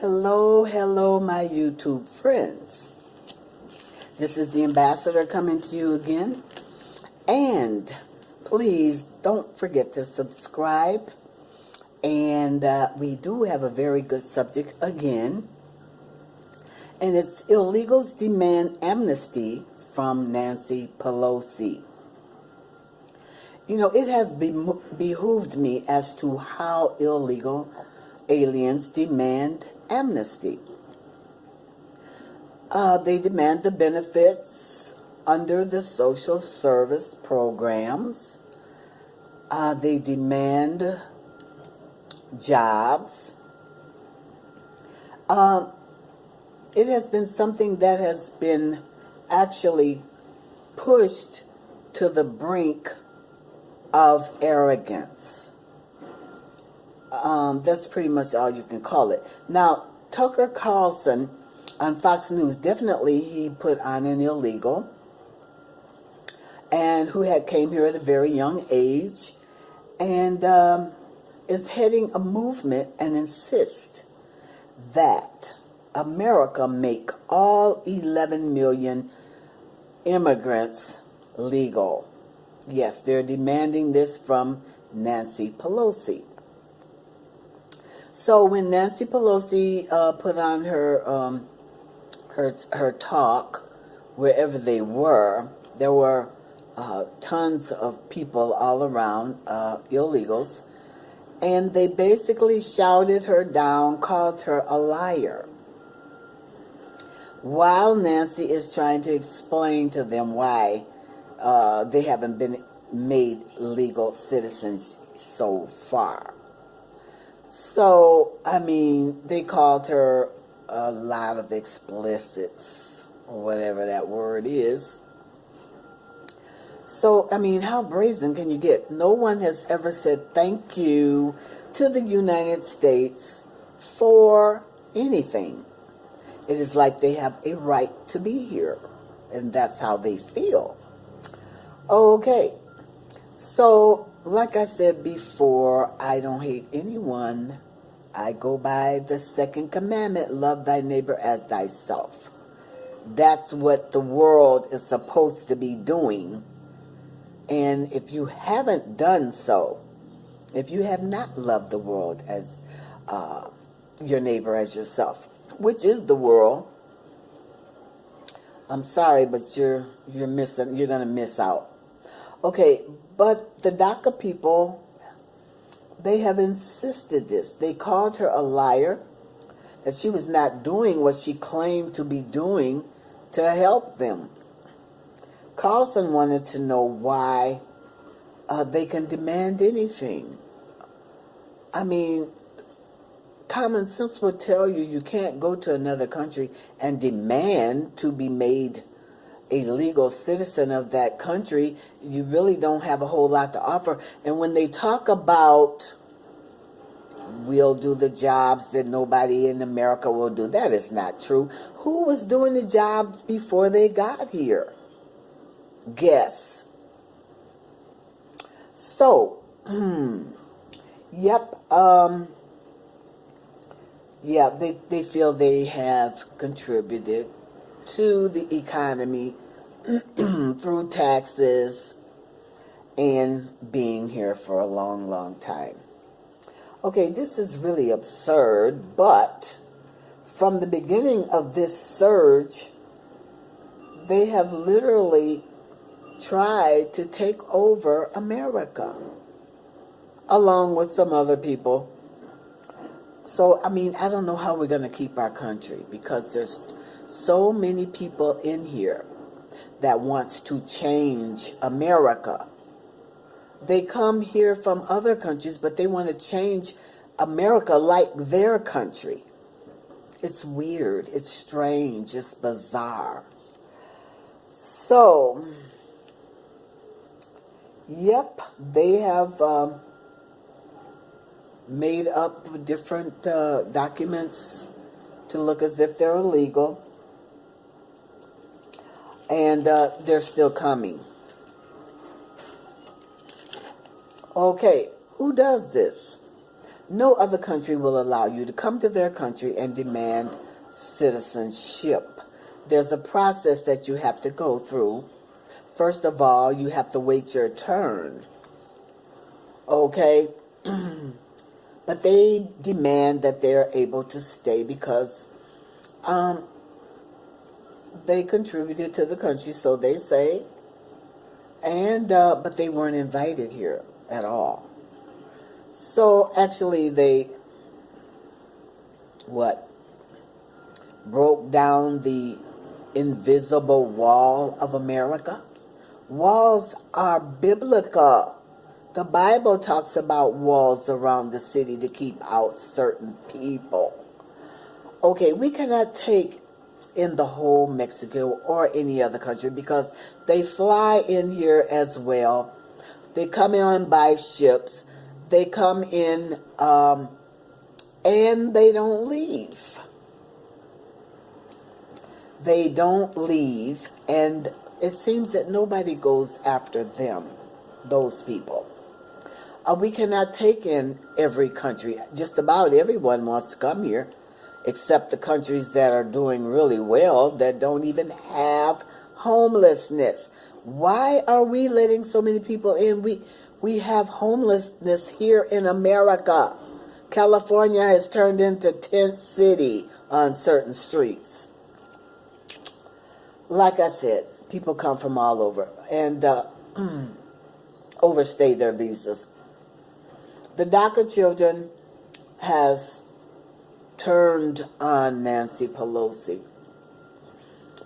Hello, my YouTube friends. This is the ambassador coming to you again. And please don't forget to subscribe. And we do have a very good subject again. And it's illegals demand amnesty from Nancy Pelosi. You know, it has behooved me as to how illegal aliens demand amnesty. They demand the benefits under the social service programs. They demand jobs. It has been something that has been actually pushed to the brink of arrogance. That's pretty much all you can call it. Now, Tucker Carlson on Fox News, definitely he put on an illegal and who had came here at a very young age and is heading a movement and insists that America make all 11 million immigrants legal. Yes, they're demanding this from Nancy Pelosi. So when Nancy Pelosi put on her her talk, wherever they were, there were tons of people all around, illegals, and they basically shouted her down, called her a liar, while Nancy is trying to explain to them why they haven't been made legal citizens so far. So, I mean, they called her a lot of explicits, or whatever that word is. So, I mean, how brazen can you get? No one has ever said thank you to the United States for anything. It is like they have a right to be here, and that's how they feel. Okay, so like I said before, I don't hate anyone. I go by the second commandment, love thy neighbor as thyself. That's what the world is supposed to be doing. And if you haven't done so, if you have not loved the world as your neighbor as yourself, which is the world, I'm sorry, but you're missing. You're gonna miss out. Okay, but the DACA people, they have insisted this. They called her a liar, that she was not doing what she claimed to be doing to help them. Carlson wanted to know why they can demand anything. I mean, common sense would tell you you can't go to another country and demand to be made a legal citizen of that country. You really don't have a whole lot to offer. And when they talk about we'll do the jobs that nobody in America will do, that is not true. Who was doing the jobs before they got here? Guess. So, yep, yeah, they feel they have contributed to the economy through taxes and being here for a long, long time. Okay, this is really absurd, but from the beginning of this surge, they have literally tried to take over America, along with some other people. So, I mean, I don't know how we're going to keep our country, because there's so many people in here that wants to change America. They come here from other countries, but they want to change America like their country. It's weird. It's strange. It's bizarre. So, yep, they have made up different documents to look as if they're illegal. And they're still coming. Okay, who does this? No other country will allow you to come to their country and demand citizenship. There's a process that you have to go through. First of all, you have to wait your turn. Okay? But they demand that they're able to stay because they contributed to the country, so they say. And but they weren't invited here at all. So actually they broke down the invisible wall of America. Walls are biblical. The Bible talks about walls around the city to keep out certain people. Okay, we cannot take in the whole Mexico or any other country because they fly in here as well. They come in by ships. They come in and they don't leave. They don't leave, and it seems that nobody goes after them, those people. We cannot take in every country. Just about everyone wants to come here, except the countries that are doing really well, that don't even have homelessness. Why are we letting so many people in? We have homelessness here in America. California has turned into tent city on certain streets. Like I said, people come from all over and overstay their visas. The DACA children has turned on Nancy Pelosi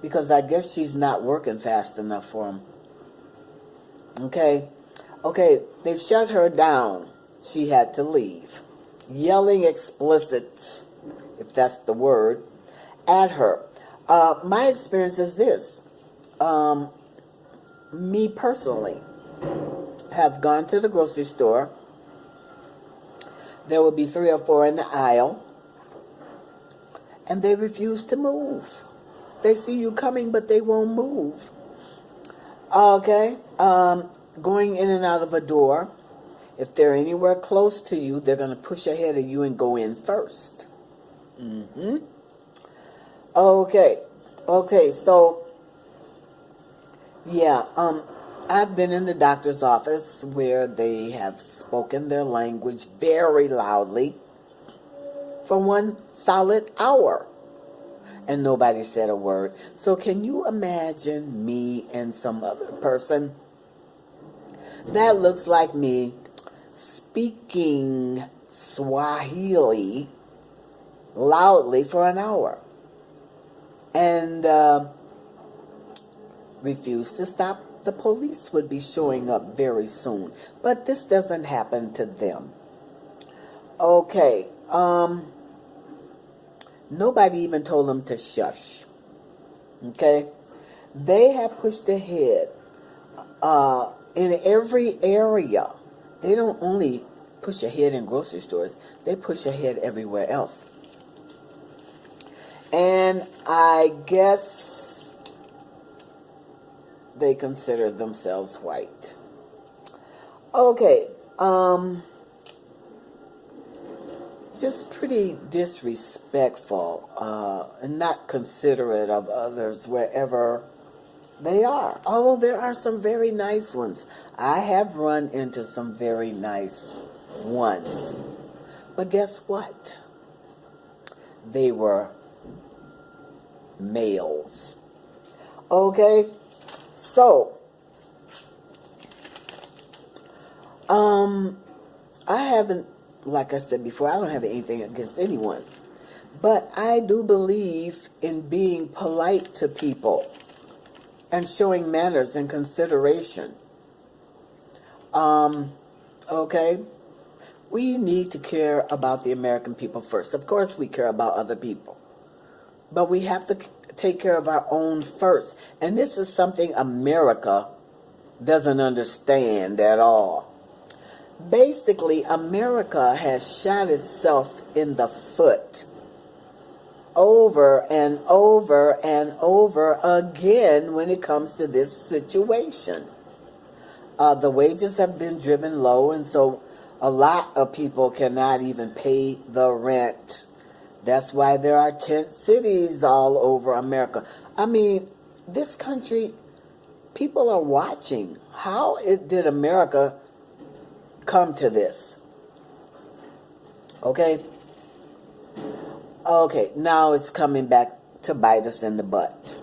because I guess she's not working fast enough for them. Okay, they shut her down. She had to leave, yelling explicits, if that's the word, at her. My experience is this. Me personally have gone to the grocery store. There will be 3 or 4 in the aisle, and they refuse to move. They see you coming, but they won't move. Okay, going in and out of a door. If they're anywhere close to you, they're going to push ahead of you and go in first. Okay, so, yeah, I've been in the doctor's office where they have spoken their language very loudly for 1 solid hour, and nobody said a word. So can you imagine me and some other person that looks like me speaking Swahili loudly for an hour and refuse to stop? The police would be showing up very soon, but this doesn't happen to them. Okay, nobody even told them to shush. Okay, they have pushed ahead in every area. They don't only push ahead in grocery stores, they push ahead everywhere else. And I guess they consider themselves white. Okay, just pretty disrespectful and not considerate of others wherever they are. Although there are some very nice ones. I have run into some very nice ones. But guess what? They were males. Okay? So, I haven't, like I said before, I don't have anything against anyone. But I do believe in being polite to people and showing manners and consideration. Okay? We need to care about the American people first. Of course we care about other people. But we have to take care of our own first. And this is something America doesn't understand at all. Basically, America has shot itself in the foot over and over and over again when it comes to this situation. The wages have been driven low, and so A lot of people cannot even pay the rent. That's why there are tent cities all over America. I mean, this country, people are watching. How did America come to this? Okay? Okay, now it's coming back to bite us in the butt.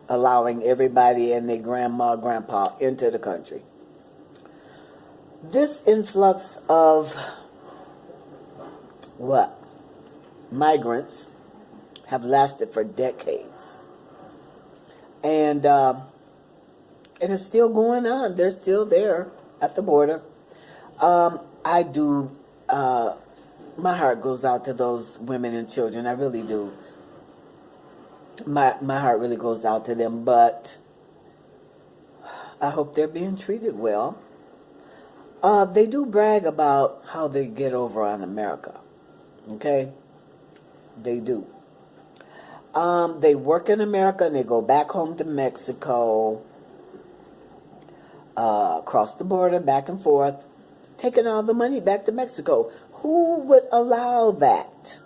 Allowing everybody and their grandma, grandpa into the country. This influx of what? Migrants have lasted for decades. And it's still going on. They're still there at the border. I do, my heart goes out to those women and children. I really do. My heart really goes out to them, but I hope they're being treated well. They do brag about how they get over on America. Okay? They do. They work in America and they go back home to Mexico, across the border, back and forth, taking all the money back to Mexico. Who would allow that?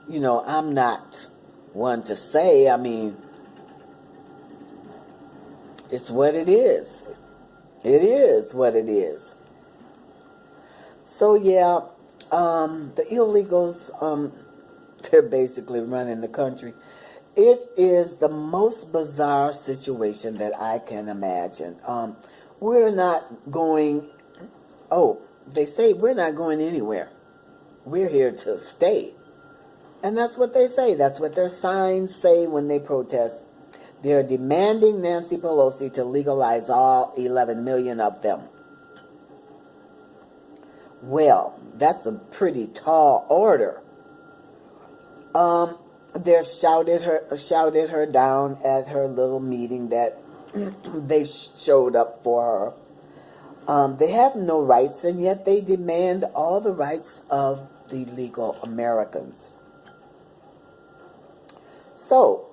You know, I'm not one to say. I mean, it's what it is. It is what it is. So yeah, the illegals, they're basically running the country. It is the most bizarre situation that I can imagine. We're not going, they say we're not going anywhere. We're here to stay. And that's what they say. That's what their signs say when they protest. They're demanding Nancy Pelosi to legalize all 11 million of them. Well, that's a pretty tall order. They shouted her down at her little meeting that they showed up for her. They have no rights, and yet they demand all the rights of the legal Americans. So,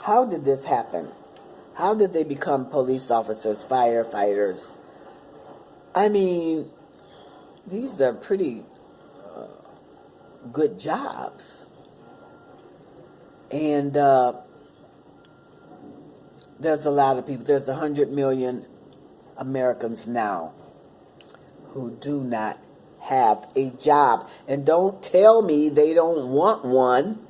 how did this happen? How did they become police officers, firefighters? I mean, these are pretty good jobs. And there's a lot of people. There's 100 million Americans now who do not have a job. And don't tell me they don't want one.